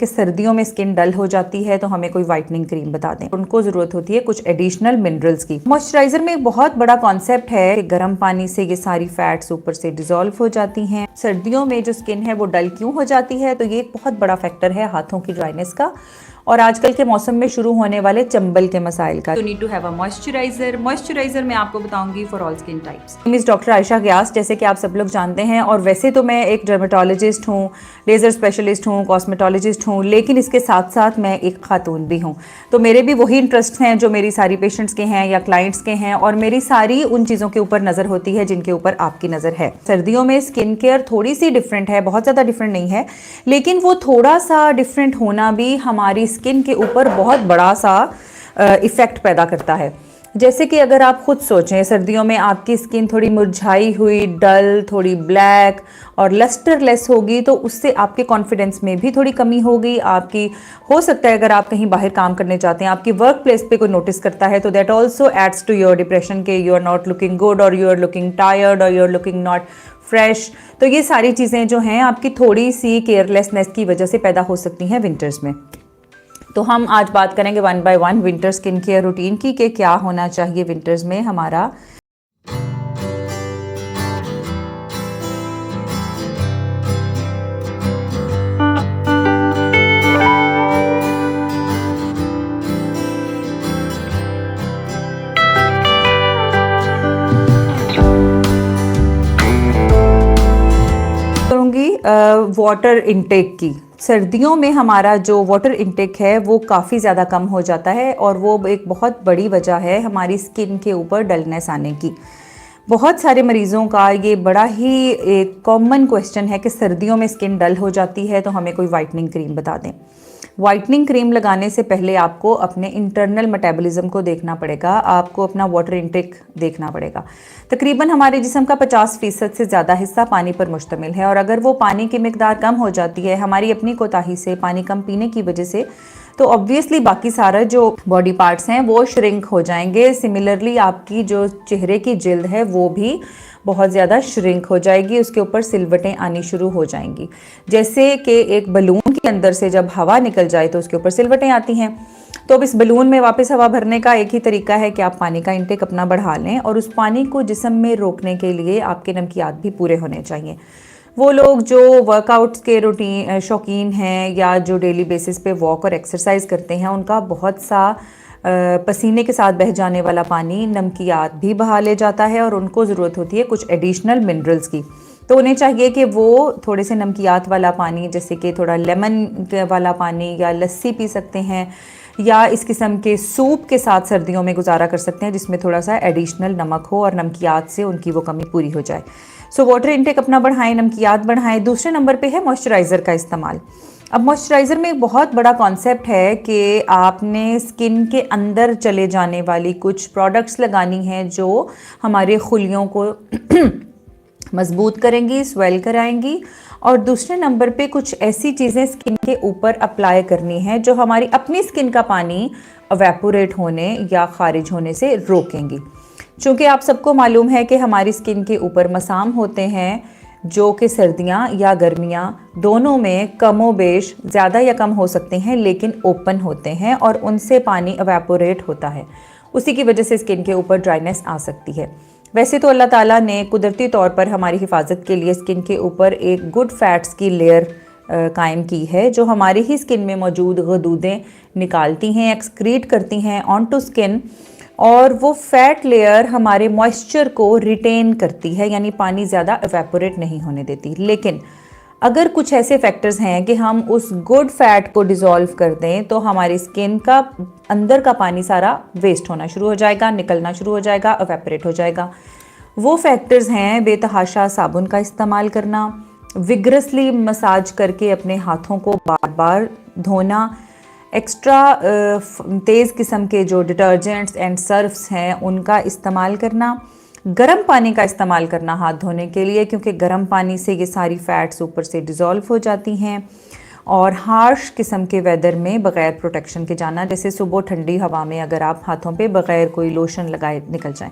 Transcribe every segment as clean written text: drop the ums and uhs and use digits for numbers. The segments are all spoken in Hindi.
कि सर्दियों में स्किन डल हो जाती है तो हमें कोई वाइटनिंग क्रीम बता दें। उनको ज़रूरत होती है कुछ एडिशनल मिनरल्स की। मॉइस्चराइजर में एक बहुत बड़ा कॉन्सेप्ट है कि गर्म पानी से ये सारी फैट्स ऊपर से डिजोल्व हो जाती हैं। सर्दियों में जो स्किन है वो डल क्यों हो जाती है, तो ये एक बहुत बड़ा फैक्टर है हाथों की ड्राइनेस का और आजकल के मौसम में शुरू होने वाले चंबल के मसाइल का। You need to have a moisturiser मैं आपको बताऊंगी for all skin types. Miss doctor Ayesha ग्यास, जैसे कि आप सब लोग जानते हैं, और वैसे तो मैं एक डर्मेटोलॉजिस्ट हूँ, लेज़र स्पेशलिस्ट हूँ, कॉस्मेटोलॉजिस्ट हूँ, लेकिन इसके साथ साथ मैं एक खातून भी हूँ। तो मेरे भी वही इंटरेस्ट हैं जो मेरी सारी पेशेंट्स के हैं या क्लाइंट्स के हैं, और मेरी सारी उन चीज़ों के ऊपर नज़र होती है जिनके ऊपर आपकी नज़र है। सर्दियों में स्किन केयर थोड़ी सी डिफरेंट है, बहुत ज़्यादा डिफरेंट नहीं है, लेकिन वो थोड़ा सा डिफरेंट होना भी हमारी स्किन के ऊपर बहुत बड़ा सा इफ़ेक्ट पैदा करता है। जैसे कि अगर आप खुद सोचें, सर्दियों में आपकी स्किन थोड़ी मुरझाई हुई, डल, थोड़ी ब्लैक और लस्टरलेस होगी, तो उससे आपके कॉन्फिडेंस में भी थोड़ी कमी होगी। आपकी हो सकता है अगर आप कहीं बाहर काम करने जाते हैं, आपकी वर्क प्लेस पे कोई नोटिस करता है, तो that also adds to your depression के you are not looking good और यू आर लुकिंग टायर्ड और you are looking not fresh. तो ये सारी चीज़ें जो हैं आपकी थोड़ी सी केयरलेसनेस की वजह से पैदा हो सकती हैं विंटर्स में। तो हम आज बात करेंगे one by one winter skin care routine की कि क्या होना चाहिए विंटर्स में हमारा। करूँगी वाटर इनटेक की। सर्दियों में हमारा जो वाटर इनटेक है वो काफ़ी ज़्यादा कम हो जाता है और वो एक बहुत बड़ी वजह है हमारी स्किन के ऊपर डलनेस आने की। बहुत सारे मरीज़ों का ये बड़ा ही एक कॉमन क्वेश्चन है कि सर्दियों में स्किन डल हो जाती है तो हमें कोई वाइटनिंग क्रीम बता दें। वाइटनिंग क्रीम लगाने से पहले आपको अपने इंटरनल मेटाबॉलिज्म को देखना पड़ेगा, आपको अपना वाटर इनटेक देखना पड़ेगा। तकरीबन हमारे जिस्म का 50% से ज़्यादा हिस्सा पानी पर मुश्तमिल है और अगर वो पानी की मिकदार कम हो जाती है हमारी अपनी कोताही से, पानी कम पीने की वजह से, तो ऑब्वियसली बाकी सारा जो बॉडी पार्ट्स हैं वो श्रिंक हो जाएंगे। सिमिलरली आपकी जो चेहरे की जिल्द है वो भी बहुत ज़्यादा श्रिंक हो जाएगी, उसके ऊपर सिलवटें आनी शुरू हो जाएंगी। जैसे कि एक बलून के अंदर से जब हवा निकल जाए तो उसके ऊपर सिलवटें आती हैं। तो अब इस बलून में वापस हवा भरने का एक ही तरीका है कि आप पानी का इंटेक अपना बढ़ा लें और उस पानी को जिस्म में रोकने के लिए आपके नमकियात भी पूरे होने चाहिए। वो लोग जो वर्कआउट्स के रूटीन शौकीन हैं या जो डेली बेसिस पे वॉक और एक्सरसाइज करते हैं, उनका बहुत सा पसीने के साथ बह जाने वाला पानी नमकियात भी बहा ले जाता है और उनको ज़रूरत होती है कुछ एडिशनल मिनरल्स की। तो उन्हें चाहिए कि वो थोड़े से नमकियात वाला पानी, जैसे कि थोड़ा लेमन वाला पानी या लस्सी पी सकते हैं या इस किस्म के सूप के साथ सर्दियों में गुजारा कर सकते हैं जिसमें थोड़ा सा एडिशनल नमक हो और नमकियात से उनकी वो कमी पूरी हो जाए। सो वाटर इनटेक अपना बढ़ाएं, नमकियात बढ़ाएं। दूसरे नंबर पे है मॉइस्चराइज़र का इस्तेमाल। अब मॉइस्चराइज़र में एक बहुत बड़ा कॉन्सेप्ट है कि आपने स्किन के अंदर चले जाने वाली कुछ प्रोडक्ट्स लगानी हैं जो हमारे खुलियों को मजबूत करेंगी, स्वेल कराएंगी, और दूसरे नंबर पे कुछ ऐसी चीज़ें स्किन के ऊपर अप्लाई करनी है जो हमारी अपनी स्किन का पानी एवेपोरेट होने या खारिज होने से रोकेंगी। चूँकि आप सबको मालूम है कि हमारी स्किन के ऊपर मसाम होते हैं जो कि सर्दियाँ या गर्मियाँ दोनों में कमोबेश ज़्यादा या कम हो सकते हैं, लेकिन ओपन होते हैं और उनसे पानी एवेपोरेट होता है। उसी की वजह से स्किन के ऊपर ड्राइनेस आ सकती है। वैसे तो अल्लाह ताला ने कुदरती तौर पर हमारी हिफाजत के लिए स्किन के ऊपर एक गुड फैट्स की लेयर कायम की है जो हमारी ही स्किन में मौजूद गदूदें निकालती हैं, एक्सक्रीट करती हैं ऑन टू स्किन, और वो फैट लेयर हमारे मॉइस्चर को रिटेन करती है, यानी पानी ज़्यादा एवेपोरेट नहीं होने देती। लेकिन अगर कुछ ऐसे फैक्टर्स हैं कि हम उस गुड फैट को डिज़ोल्व कर दें तो हमारी स्किन का अंदर का पानी सारा वेस्ट होना शुरू हो जाएगा, निकलना शुरू हो जाएगा, एवेपोरेट हो जाएगा। वो फैक्टर्स हैं बेतहाशा साबुन का इस्तेमाल करना, विग्रसली मसाज करके अपने हाथों को बार बार धोना, एक्स्ट्रा तेज़ किस्म के जो डिटर्जेंट्स एंड सर्फ्स हैं उनका इस्तेमाल करना, गर्म पानी का इस्तेमाल करना हाथ धोने के लिए, क्योंकि गर्म पानी से ये सारी फैट्स ऊपर से डिज़ोल्व हो जाती हैं, और हार्श किस्म के वेदर में बग़ैर प्रोटेक्शन के जाना, जैसे सुबह ठंडी हवा में अगर आप हाथों पे बग़ैर कोई लोशन लगाए निकल जाएं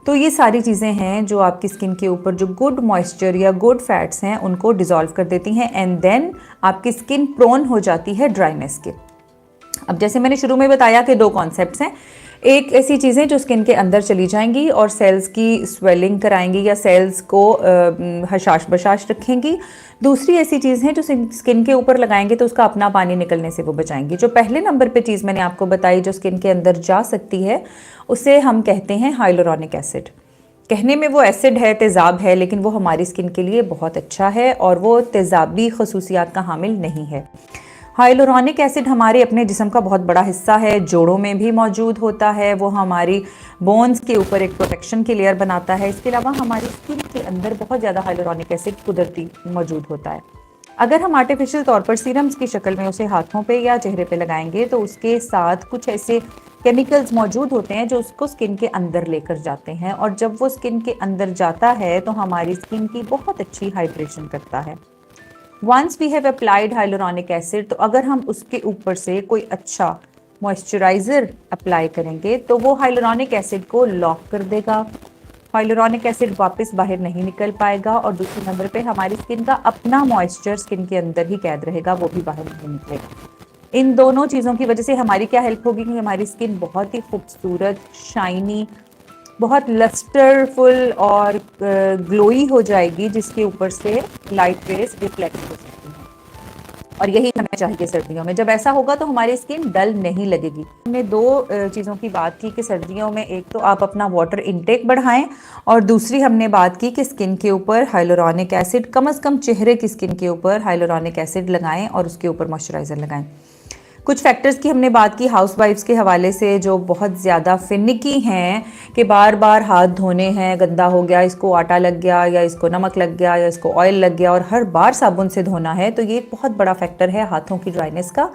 तो ये सारी चीज़ें हैं जो आपकी स्किन के ऊपर जो गुड मॉइस्चर या गुड फैट्स हैं उनको डिज़ोल्व कर देती हैं, एंड देन आपकी स्किन प्रोन हो जाती है ड्राइनेस के। अब जैसे मैंने शुरू में बताया कि दो कॉन्सेप्ट्स हैं, एक ऐसी चीज़ें जो स्किन के अंदर चली जाएंगी और सेल्स की स्वेलिंग कराएंगी या सेल्स को हशाश बशाश रखेंगी। दूसरी ऐसी चीज़ है जो स्किन के ऊपर लगाएंगे तो उसका अपना पानी निकलने से वो बचाएंगी। जो पहले नंबर पे चीज़ मैंने आपको बताई जो स्किन के अंदर जा सकती है उसे हम कहते हैं हाइलुरोनिक एसिड। कहने में वो एसिड है, तेज़ाब है, लेकिन वो हमारी स्किन के लिए बहुत अच्छा है और वो तेज़ाबी खसूसियात का हामिल नहीं है। हाइलुरोनिक एसिड हमारे अपने जिस्म का बहुत बड़ा हिस्सा है, जोड़ों में भी मौजूद होता है। वो हमारी बोन्स के ऊपर एक प्रोटेक्शन की लेयर बनाता है। इसके अलावा हमारी स्किन के अंदर बहुत ज़्यादा हाइलुरोनिक एसिड कुदरती मौजूद होता है। अगर हम आर्टिफिशियल तौर पर सीरम्स की शक्ल में उसे हाथों पे या चेहरे पे लगाएंगे तो उसके साथ कुछ ऐसे केमिकल्स मौजूद होते हैं जो उसको स्किन के अंदर लेकर जाते हैं, और जब वो स्किन के अंदर जाता है तो हमारी स्किन की बहुत अच्छी हाइड्रेशन करता है। Once we have applied hyaluronic acid, तो अगर हम उसके ऊपर से कोई अच्छा मॉइस्चराइज़र अप्लाई करेंगे तो वो हाइलुरोनिक एसिड को लॉक कर देगा। हाइलुरोनिक एसिड वापस बाहर नहीं निकल पाएगा और दूसरे नंबर पे हमारी स्किन का अपना मॉइस्चर स्किन के अंदर ही कैद रहेगा, वो भी बाहर नहीं निकलेगा। इन दोनों चीज़ों की वजह से हमारी क्या हेल्प होगी कि हमारी स्किन बहुत ही खूबसूरत, शाइनी, बहुत लस्टरफुल और ग्लोई हो जाएगी, जिसके ऊपर से लाइट रेज रिफ्लेक्ट हो सकती हैं। और यही हमें चाहिए सर्दियों में। जब ऐसा होगा तो हमारी स्किन डल नहीं लगेगी। हमने दो चीज़ों की बात की कि सर्दियों में एक तो आप अपना वाटर इनटेक बढ़ाएं, और दूसरी हमने बात की कि स्किन के ऊपर हाइलुरोनिक एसिड, कम से कम चेहरे की स्किन के ऊपर हाइलुरोनिक एसिड लगाएं और उसके ऊपर मॉइस्चराइज़र लगाएं। कुछ फैक्टर्स की हमने बात की हाउसवाइफ्स के हवाले से जो बहुत ज़्यादा फिनिकी हैं कि बार बार हाथ धोने हैं, गंदा हो गया, इसको आटा लग गया या इसको नमक लग गया या इसको ऑयल लग गया और हर बार साबुन से धोना है, तो ये एक बहुत बड़ा फैक्टर है हाथों की ड्राइनेस का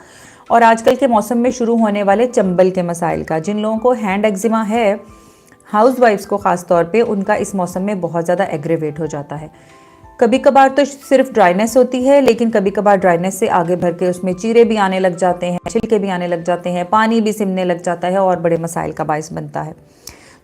और आजकल के मौसम में शुरू होने वाले चंबल के मसाइल का। जिन लोगों को हैंड एक्जिमा है, हाउसवाइफ्स को ख़ास तौर पे, उनका इस मौसम में बहुत ज़्यादा एग्रेवेट हो जाता है। कभी कभार तो सिर्फ ड्राइनेस होती है, लेकिन कभी कभार ड्राइनेस से आगे भर के उसमें चीरे भी आने लग जाते हैं, छिलके भी आने लग जाते हैं, पानी भी सिमने लग जाता है और बड़े मसाइल का बायस बनता है।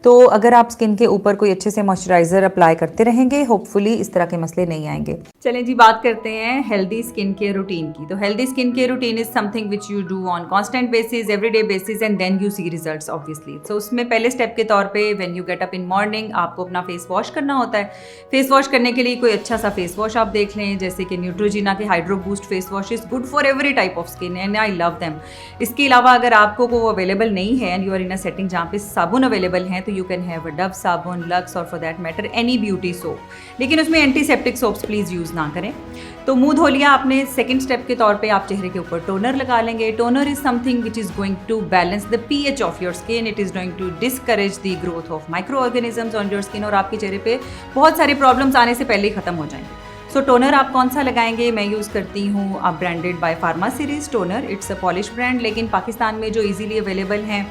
तो अगर आप स्किन के ऊपर कोई अच्छे से मॉइस्चराइज़र अप्लाई करते रहेंगे, होपफुली इस तरह के मसले नहीं आएंगे। चलें जी, बात करते हैं हेल्दी स्किन केयर रूटीन की। तो healthy skin care routine is something which you do on constant basis, everyday basis, and then you see results obviously. तो उसमें पहले स्टेप के तौर पे when you get up in morning आपको अपना फेस वॉश करना होता है। फेस वॉश करने के लिए कोई अच्छा सा फेस वॉश आप देख लें, जैसे कि न्यूट्रोजिना के Hydro Boost face wash is good for every type of skin and I love them. इसके अलावा अगर आपको वो अवेलेबल नहीं है and you are in a setting जहाँ पे साबुन अवेलेबल हैं, तो you can have a Dove साबुन, लक्स और for that matter any beauty soap, लेकिन उसमें एंटीसेप्टिक सोप्स प्लीज़ यूज़ ना करें। तो मुंह धो लिया आपने, सेकंड स्टेप के तौर पे आप चेहरे के ऊपर टोनर लगा लेंगे। Toner is something which is going to balance the pH of your skin, it is going to discourage the growth of microorganisms on your skin और आपके चेहरे पे बहुत सारे प्रॉब्लम्स आने से पहले ही खत्म हो जाएंगे। सो टोनर आप कौन सा लगाएंगे? मैं यूज़ करती हूँ आप branded by pharma series toner, it's a Polish brand, लेकिन पाकिस्तान में जो ईजीली अवेलेबल हैं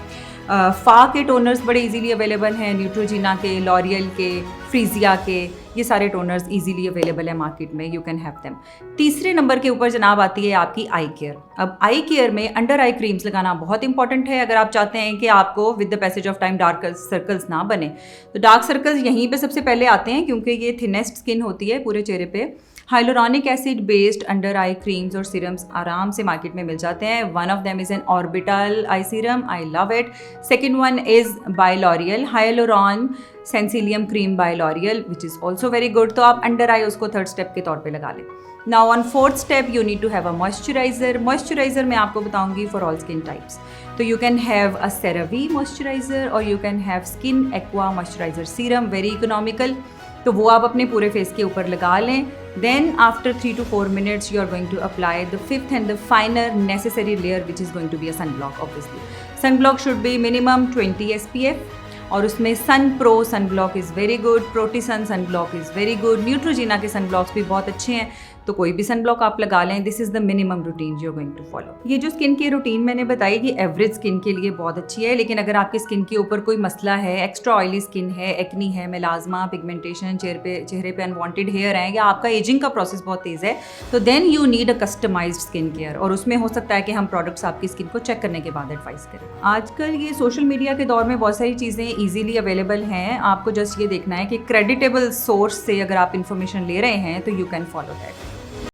फा के टोनर्स बड़े इजीली अवेलेबल हैं, न्यूट्रोजिना के, लॉरियल के, फ्रीजिया के, ये सारे टोनर्स इजीली अवेलेबल है मार्केट में, यू कैन हैव देम। तीसरे नंबर के ऊपर जनाब आती है आपकी आई केयर। अब आई केयर में अंडर आई क्रीम्स लगाना बहुत इंपॉर्टेंट है अगर आप चाहते हैं कि आपको with the passage of time dark circles ना बने। तो डार्क सर्कल्स यहीं पे सबसे पहले आते हैं क्योंकि ये थिनेस्ट स्किन होती है पूरे चेहरे पे। Hyaluronic acid based under eye creams और सीरम्स आराम से मार्केट में मिल जाते हैं। One of them is an orbital eye serum, I love it. Second one is by L'Oreal hyaluron sensilium cream by L'Oreal which is also very good. तो आप अंडर आई उसको थर्ड स्टेप के तौर पे लगा लें। Now on fourth step you need to have a moisturiser. Moisturiser मैं आपको बताऊंगी फॉर ऑल स्किन टाइप्स। तो you can have a CeraVe moisturiser और you can have Skin Aqua moisturiser serum, very economical. तो वो आप अपने पूरे फेस के ऊपर लगा लें। Then after 3 to 4 minutes you are going to apply the fifth and the final necessary layer which is going to be a sunblock obviously. Sunblock should be minimum 20 SPF और उसमें sun pro sunblock is very good, protisun sunblock is very good, Neutrogena के सनब्लॉक्स भी बहुत अच्छे हैं। तो कोई भी सन ब्लॉक आप लगा लें, this is the minimum routine you are going to follow. ये जो स्किन केयर रूटीन मैंने बताई कि एवरेज स्किन के लिए बहुत अच्छी है, लेकिन अगर आपकी स्किन के ऊपर कोई मसला है, एक्स्ट्रा ऑयली स्किन है, एक्नी है, मेलाज्मा, पिगमेंटेशन, चेहरे पे अनवांटेड हेयर है, या आपका एजिंग का प्रोसेस बहुत तेज़ है, तो then you need a customised skin care. और उसमें हो सकता है कि हम प्रोडक्ट्स आपकी स्किन को चेक करने के बाद एडवाइस करें। आजकल ये सोशल मीडिया के दौर में बहुत सारी चीज़ें ईजिली अवेलेबल हैं, आपको जस्ट ये देखना है कि क्रेडिटेबल सोर्स से अगर आप इन्फॉर्मेशन ले रहे हैं तो यू कैन फॉलो दैट।